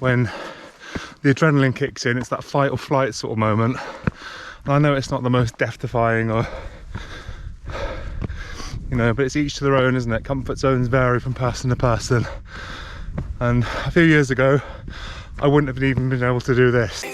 when the adrenaline kicks in. It's that fight or flight sort of moment. And I know it's not the most death-defying or, you know, but it's each to their own, isn't it? Comfort zones vary from person to person. And a few years ago, I wouldn't have even been able to do this.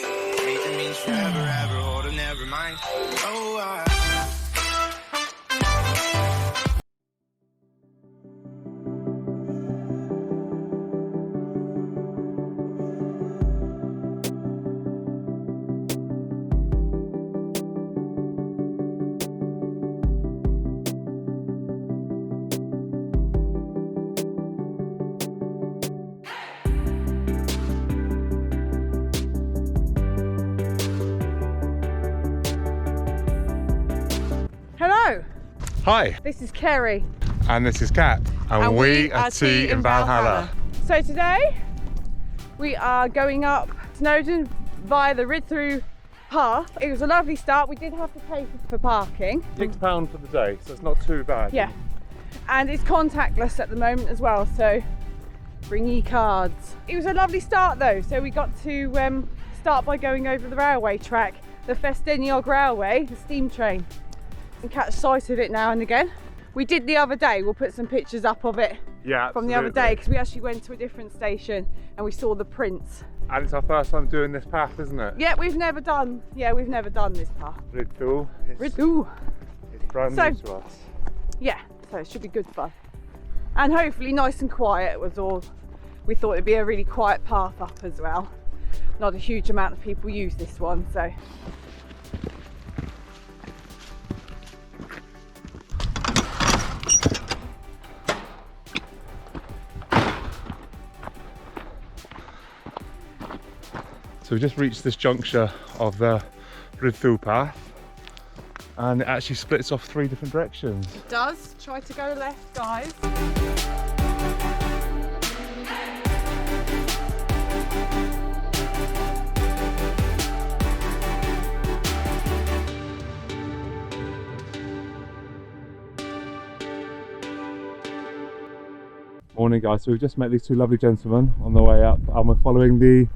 Hello! Hi! This is Kerry. And this is Kat. And we are Tea in Valhalla. So today we are going up Snowdon via the Rhyd Ddu Path. It was a lovely start. We did have to pay for parking. £6 for the day, so it's not too bad. Yeah. And it's contactless at the moment as well, so bring ye cards. It was a lovely start though, so we got to start by going over the railway track, the Ffestiniog railway, the steam train. And catch sight of it now and again. We did the other day, we'll put some pictures up of it from the other day, because we actually went to a different station and we saw the prints. And it's our first time doing this path, isn't it? Yeah, we've never done this path. Rhyd Ddu. Rhyd Ddu. It's brand new to us. Yeah, so it should be good fun. And hopefully nice and quiet was all. We thought it'd be a really quiet path up as well. Not a huge amount of people use this one, so. So we've just reached this juncture of the Rhyd Ddu Path, and it actually splits off 3 different directions. It does. Try to go left, guys. Morning guys, so we've just met these 2 lovely gentlemen on the way up, and we're following the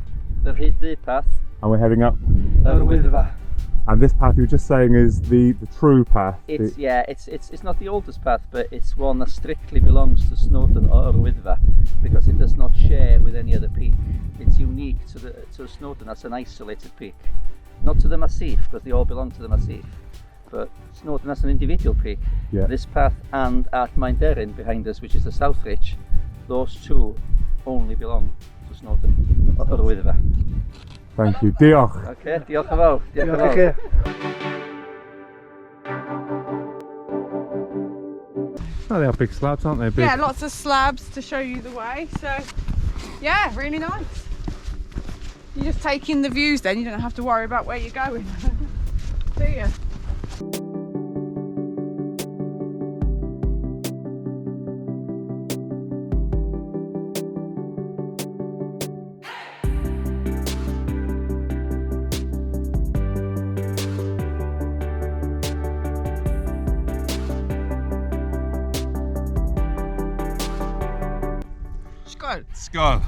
Rhyd Ddu Path. And we're heading up. Wyddfa. And this path you were just saying is the true path. It's not the oldest path, but it's one that strictly belongs to Snowdon or Wyddfa, because it does not share with any other peak. It's unique to Snowdon as an isolated peak, not to the Massif, because they all belong to the Massif, but Snowdon as an individual peak. Yeah. This path and at Mynderin behind us, which is the South Ridge, those 2 only belong to Snowdon or Wyddfa. Thank you. Diolch. Okay, diolch yn fawr. Diolch yn fawr. Oh, they are big slabs, aren't they? Big. Yeah, lots of slabs to show you the way. So, yeah, really nice. You just take in the views then, you don't have to worry about where you're going. Do you? Skål.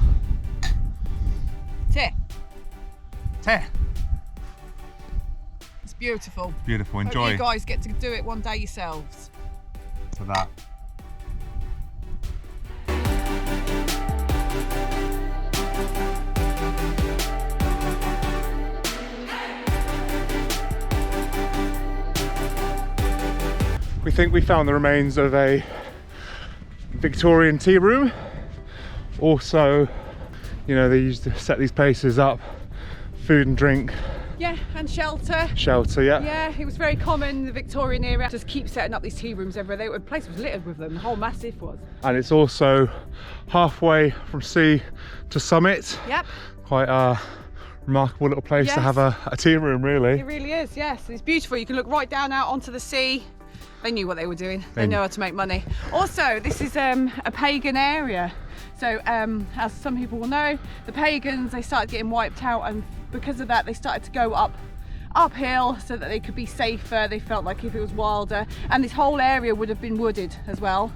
Te. Te. It's beautiful. Beautiful, Hope enjoy. you guys get to do it one day yourselves. To that. We think we found the remains of a Victorian tea room. Also, you know, they used to set these places up, food and drink. Yeah, and shelter. Shelter, yeah. Yeah, it was very common in the Victorian era. Just keep setting up these tea rooms everywhere. The place was littered with them, the whole Massif was. And it's also halfway from sea to summit. Yep. Quite a remarkable little place to have a tea room, really. It really is, yes. It's beautiful. You can look right down out onto the sea. They knew what they were doing. They know how to make money. Also, this is a pagan area. So, as some people will know, the pagans, they started getting wiped out, and because of that, they started to go uphill so that they could be safer. They felt like if it was wilder, and this whole area would have been wooded as well,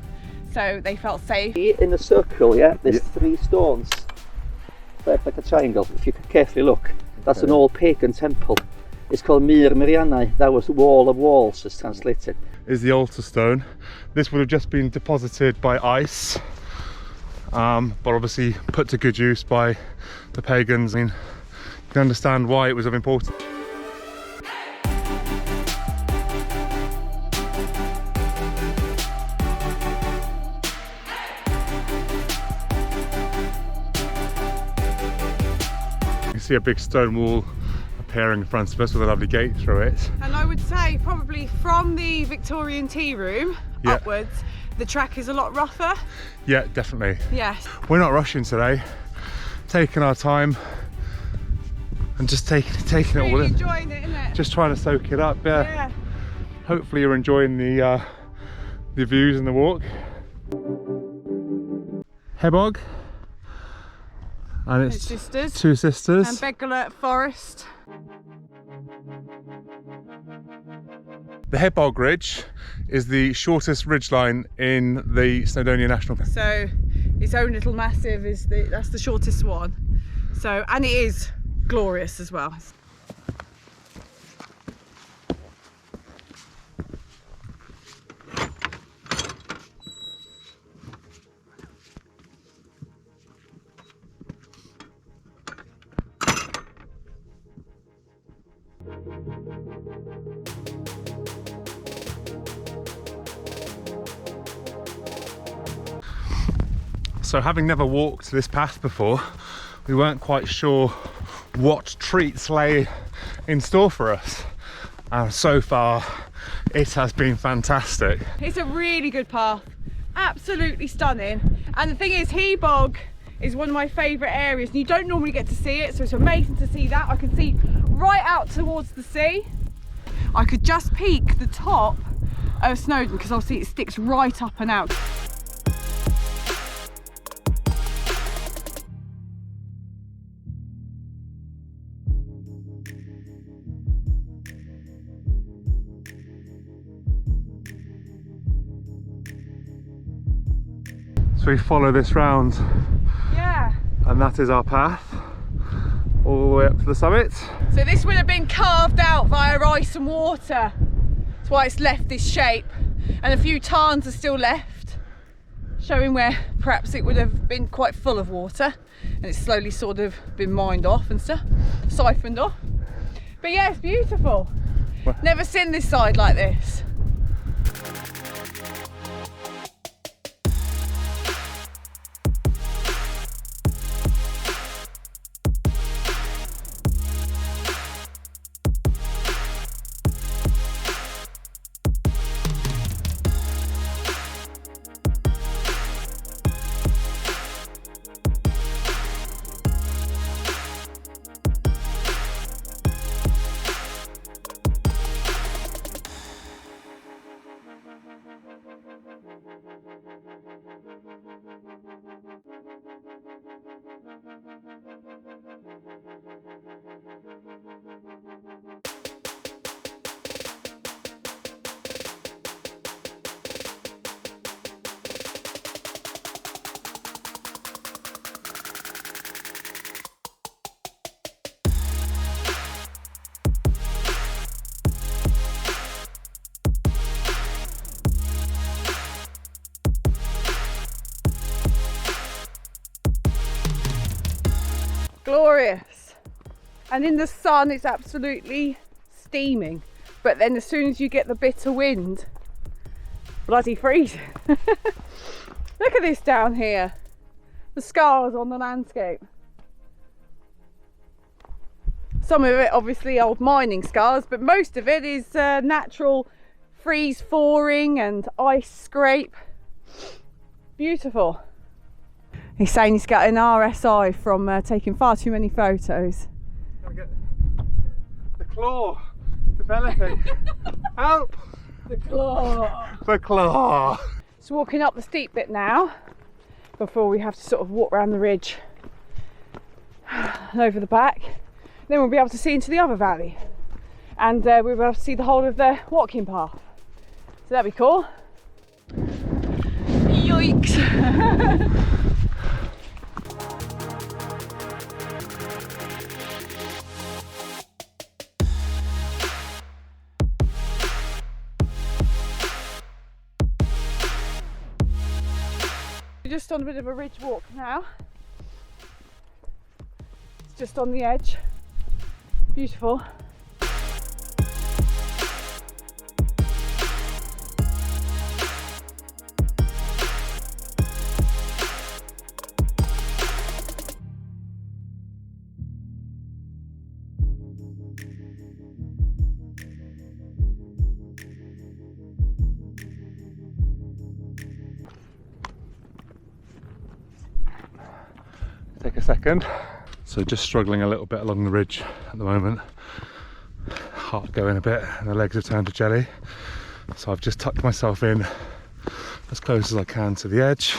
so they felt safe. In the circle, yeah, there's 3 stones square like a triangle. If you could carefully look, that's an old pagan temple. It's called Mir Miriannau. That was the wall of walls, as translated. Is the altar stone. This would have just been deposited by ice, but obviously put to good use by the pagans. I mean, you can understand why it was of importance. You can see a big stone wall appearing in front of us with a lovely gate through it. And I would say probably from the Victorian tea room upwards, the track is a lot rougher. Yeah, definitely. Yes. We're not rushing today, taking our time and just taking it all in. Enjoying it, isn't it? Just trying to soak it up. Yeah. Hopefully you're enjoying the views and the walk. Hebog. And it's sisters. Two sisters. And Begala Forest. The Hebog Ridge is the shortest ridgeline in the Snowdonia National Park. So its own little massive that's the shortest one. So, and it is glorious as well. So having never walked this path before, we weren't quite sure what treats lay in store for us. And so far, it has been fantastic. It's a really good path, absolutely stunning. And the thing is, Hebog is one of my favourite areas, and you don't normally get to see it, so it's amazing to see that. I can see right out towards the sea. I could just peek the top of Snowdon, because obviously it sticks right up and out. So we follow this round, Yeah. and that is our path all the way up to the summit. So this would have been carved out via ice and water. That's why it's left this shape. And a few tarns are still left, showing where perhaps it would have been quite full of water, and it's slowly sort of been mined off and stuff, siphoned off. But yeah, it's beautiful. Never seen this side like this. Glorious. And in the sun it's absolutely steaming, but then as soon as you get the bitter wind, bloody freezing. Look at this down here, the scars on the landscape. Some of it obviously old mining scars, but most of it is natural freeze thawing and ice scrape. Beautiful. He's saying he's got an RSI from taking far too many photos. The claw developing. Help! The claw. The claw. So walking up the steep bit now, before we have to sort of walk around the ridge and over the back. Then we'll be able to see into the other valley, and we'll be able to see the whole of the walking path. So that'd be cool. Yikes! just on a bit of a ridge walk now. It's just on the edge. Beautiful. Take a second. So just struggling a little bit along the ridge at the moment. Heart going a bit and the legs have turned to jelly. So I've just tucked myself in as close as I can to the edge.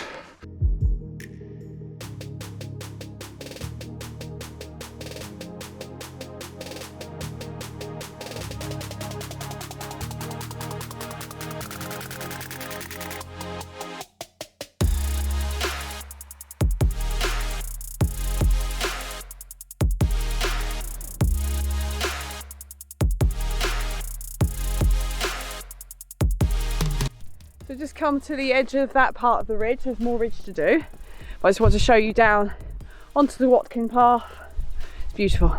So just come to the edge of that part of the ridge. There's more ridge to do. But I just want to show you down onto the Watkin Path. It's beautiful.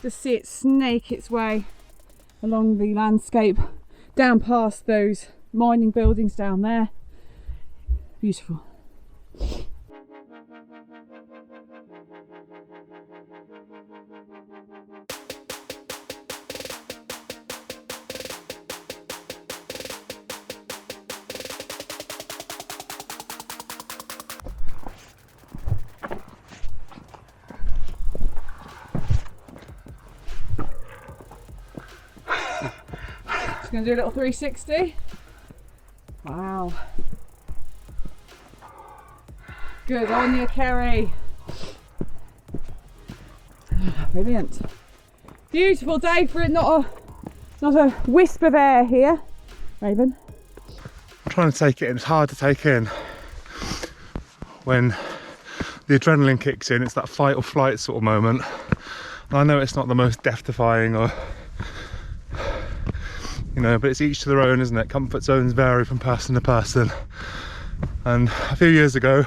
Just see it snake its way along the landscape, down past those mining buildings down there. Beautiful. Just going to do a little 360. Wow. Good on you, Kerry. Brilliant. Beautiful day for it. Not a wisp of air here, Raven. I'm trying to take it in. It's hard to take in when the adrenaline kicks in. It's that fight or flight sort of moment. And I know it's not the most death-defying or, you know, but it's each to their own, isn't it? Comfort zones vary from person to person. And a few years ago,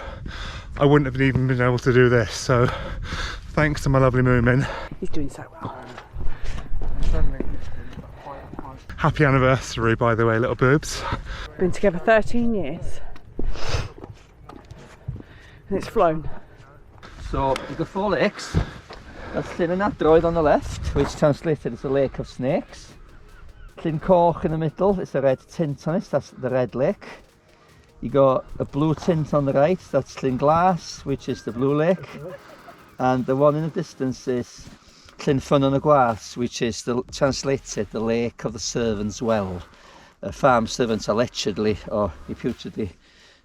I wouldn't have even been able to do this. So thanks to my lovely Moomin. He's doing so well. Happy anniversary, by the way, little boobs. Been together 13 years. And it's flown. So you've got 4 lakes. That's Llyn and Adroedd on the left, which translated as a lake of snakes. Llyn Coch in the middle, it's a red tint on it, that's the red lake. You got a blue tint on the right, that's Llyn Glas, which is the blue lake. And the one in the distance is Llyn Ffon y Gwas, which is translated the lake of the servants' well. Farm servants allegedly or reputedly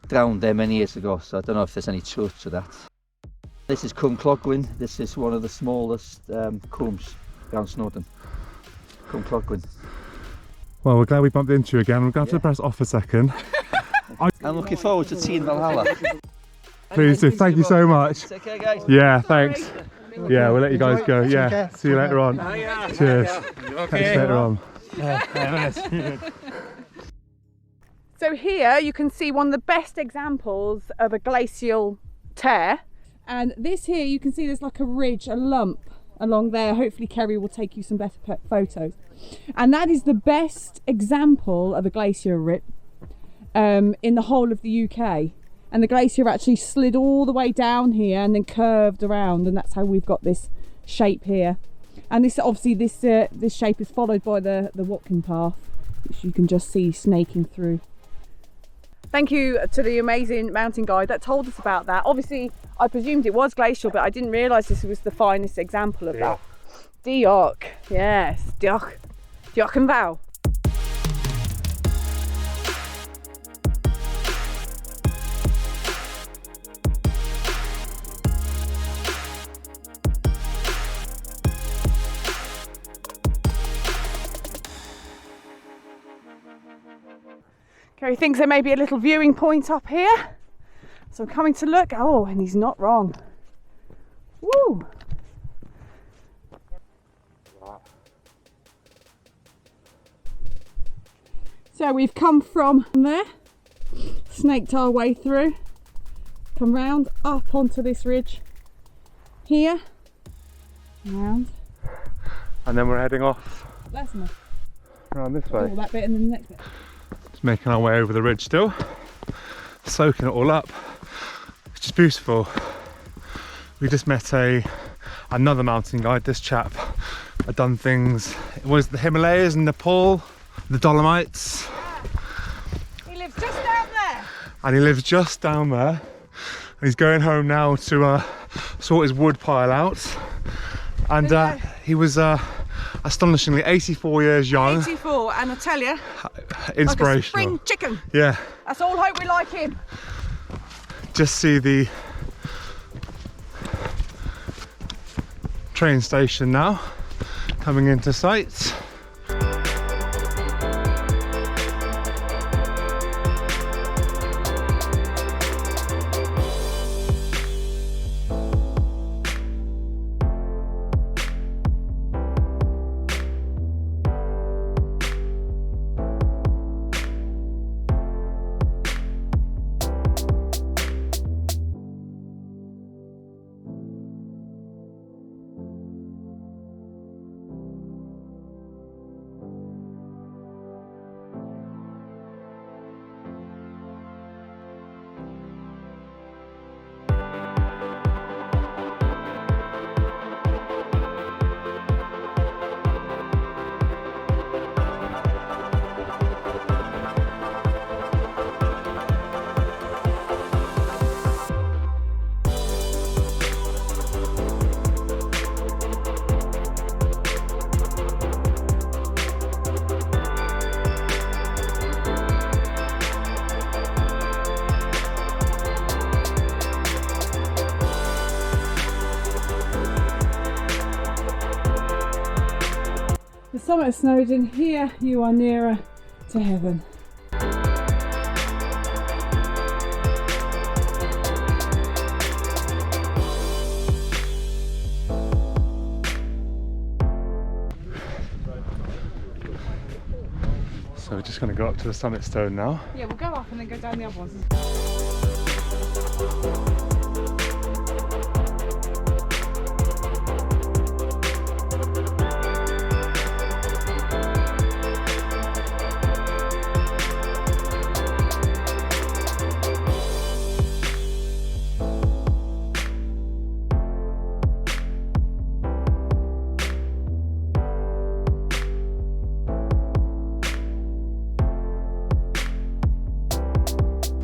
drowned there many years ago, so I don't know if there's any truth to that. This is Cwm Clogwyn. This is one of the smallest cwms around Snowdon. Cwm Clogwyn. Well, we're glad we bumped into you again. We're going to have to press off a second. I'm looking forward to tea in Valhalla. Please do. Thank you so much. Take care, guys. Yeah, thanks. Yeah, we'll let you guys go. Yeah, see you later on. Cheers. Catch you later on. So here you can see one of the best examples of a glacial tear. And this here, you can see there's like a ridge, a lump along there. Hopefully Kerry will take you some better photos. And that is the best example of a glacier rip in the whole of the UK. And the glacier actually slid all the way down here and then curved around, and that's how we've got this shape here. And this obviously this shape is followed by the Watkin Path, which you can just see snaking through. Thank you to the amazing mountain guide that told us about that. Obviously, I presumed it was glacial, but I didn't realise this was the finest example of that. Diolch, yes, diolch. Diolch yn fawr. Kerry thinks there may be a little viewing point up here, so I'm coming to look. Oh, and he's not wrong. Woo! So we've come from there, snaked our way through, come round up onto this ridge here, round, and then we're heading off that's enough. around this way. That bit and then the next bit. Just making our way over the ridge still, soaking it all up. It's just beautiful. We just met another mountain guide. This chap had done things. It was the Himalayas and Nepal, the Dolomites. He lives just down there. And he lives just down there. And he's going home now to sort his wood pile out. And he was astonishingly 84 years young. 84, and I tell you, Inspirational. like a spring chicken. Yeah. That's all hope we like him. Just see the train station now coming into sight. The summit of Snowdon, here you are nearer to heaven. So we're just going to go up to the summit stone now. Yeah, we'll go up and then go down the other ones.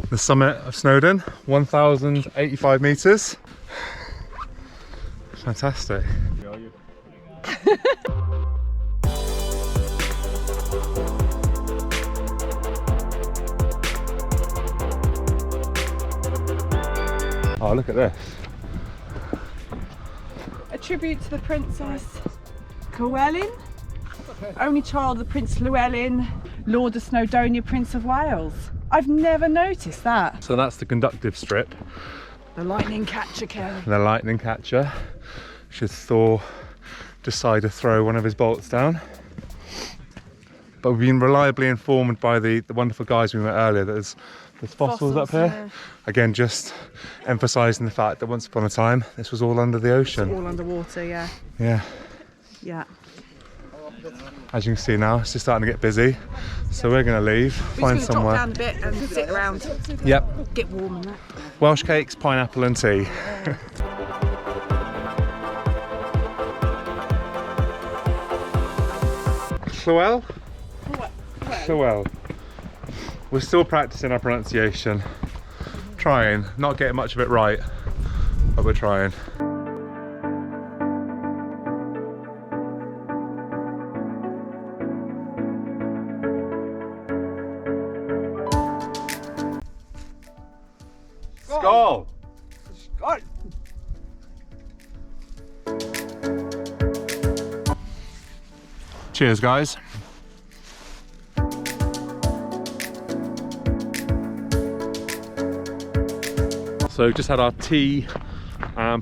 The summit of Snowdon, 1,085 metres. Fantastic. Oh, look at this. A tribute to the Princess Llywelyn, only child of Prince Llewellyn, Lord of Snowdonia, Prince of Wales. I've never noticed that. So that's the conductive strip, The lightning catcher, Kelly. the lightning catcher, should Thor decide to throw one of his bolts down. But we've been reliably informed by the wonderful guys we met earlier that there's fossils up here. Yeah. Again, just emphasising the fact that once upon a time this was all under the ocean. All underwater, yeah. Yeah. Yeah. As you can see now, it's just starting to get busy. So we're going to leave, find We're just somewhere. going to drop down a bit and sit around, Yep. get warm and that. Welsh cakes, pineapple and tea. Llywel? Llywel. We're still practicing our pronunciation. Trying, not getting much of it right, but we're trying. Skål! Skål! Cheers, guys. So just had our tea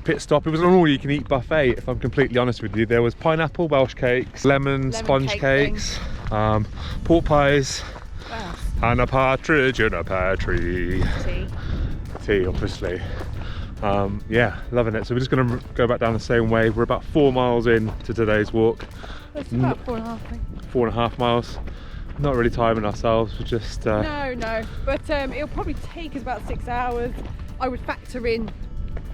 pit stop. It was an all-you-can-eat buffet, if I'm completely honest with you. There was pineapple Welsh cakes, lemon sponge cake cakes, pork pies, Wow. And a partridge in a pear tree. Tea, obviously. Yeah, loving it. So we're just going to go back down the same way. We're about 4 miles in to today's walk. It's about 4.5, I think. 4.5 miles. Not really timing ourselves, we're just... No, but it'll probably take us about 6 hours. I would factor in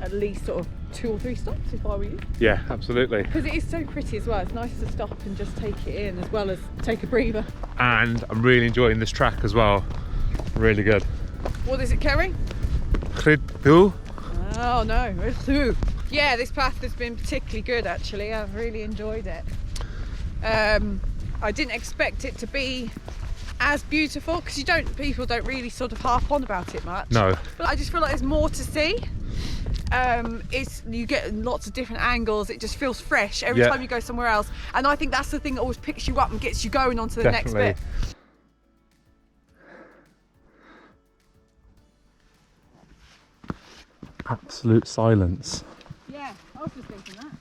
at least sort of 2 or 3 stops if I were you. Yeah, absolutely. Because it is so pretty as well. It's nice to stop and just take it in as well as take a breather. And I'm really enjoying this track as well. Really good. What is it, Kerry? Rhyd Ddu? Oh no, Rhyd Ddu. Yeah, this path has been particularly good actually. I've really enjoyed it. I didn't expect it to be as beautiful because people don't really sort of harp on about it much. No. But I just feel like there's more to see. You get lots of different angles. It just feels fresh every time you go somewhere else. And I think that's the thing that always picks you up and gets you going on to the next bit. Absolute silence. Yeah, I was just thinking that.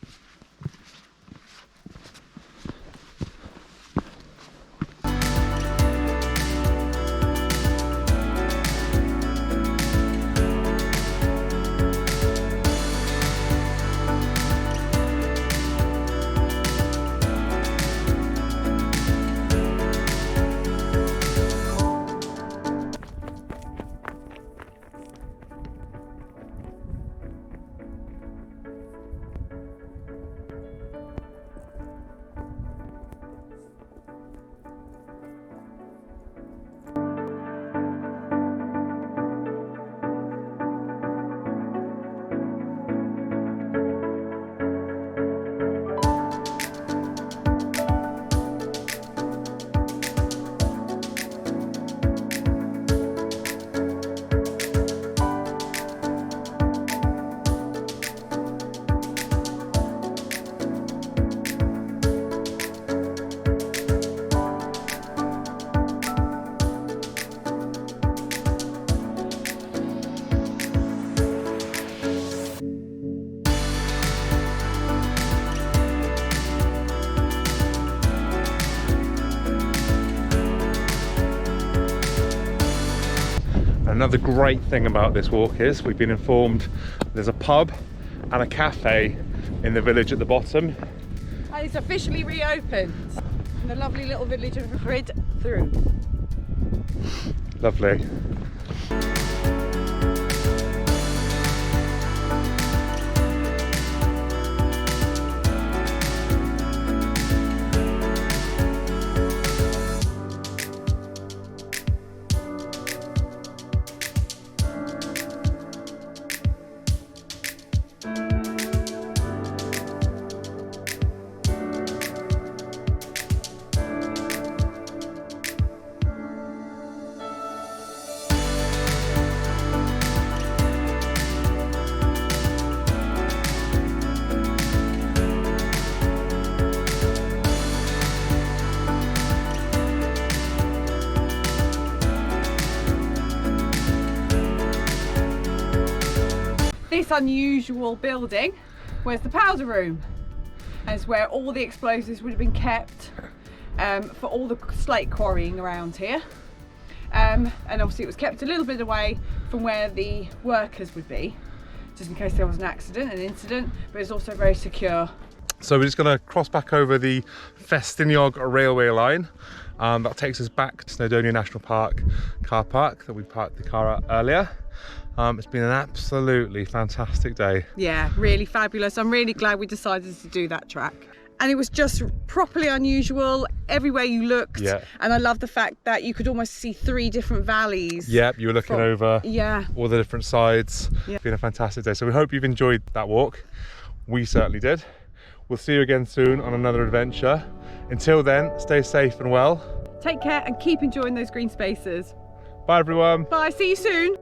Another great thing about this walk is we've been informed there's a pub and a cafe in the village at the bottom. And it's officially reopened in the lovely little village of Rhyd Ddu. Lovely. This unusual building was the powder room, and it's where all the explosives would have been kept for all the slate quarrying around here. And obviously it was kept a little bit away from where the workers would be, just in case there was an incident, but it's also very secure. So we're just going to cross back over the Ffestiniog railway line. That takes us back to Snowdonia National Park car park that we parked the car at earlier. It's been an absolutely fantastic day. Yeah, really fabulous. I'm really glad we decided to do that track. And it was just properly unusual everywhere you looked. Yeah. And I love the fact that you could almost see 3 different valleys. Yep, you were looking over yeah, all the different sides. Yeah. It's been a fantastic day. So we hope you've enjoyed that walk. We certainly did. We'll see you again soon on another adventure. Until then, stay safe and well. Take care and keep enjoying those green spaces. Bye everyone. Bye, see you soon.